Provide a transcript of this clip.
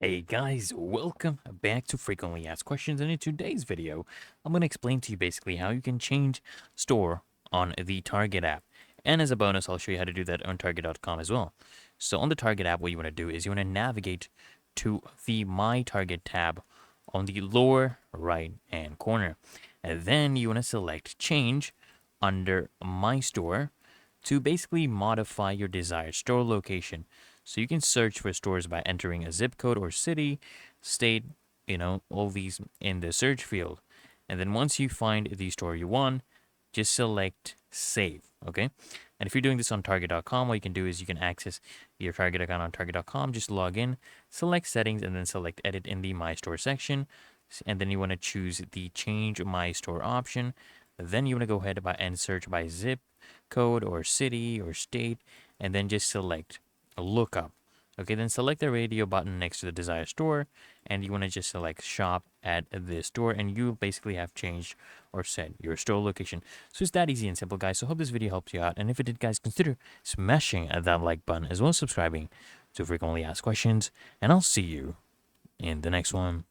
Hey guys, welcome back to Frequently Asked Questions, and in today's video, I'm going to explain to you basically how you can change store on the Target app. And as a bonus, I'll show you how to do that on Target.com as well. So on the Target app, what you want to do is you want to navigate to the My Target tab on the lower right hand corner. And then you want to select Change under My Store to basically modify your desired store location. So you can search for stores by entering a zip code or city, state, all these in the search field. And then once you find the store you want, just select save, okay? And if you're doing this on Target.com, what you can do is you can access your Target account on Target.com, just log in, select settings, and then select edit in the My Store section. And then you want to choose the change My Store option. Then you want to go ahead and search by zip code or city or state, and then just select a lookup. Okay, then select the radio button next to the desired store, and you want to just select shop at this store, and you basically have changed or set your store location. So it's that easy and simple, guys. So hope this video helps you out, and if it did, guys, consider smashing that like button as well as subscribing to Frequently Asked Questions, and I'll see you in the next one.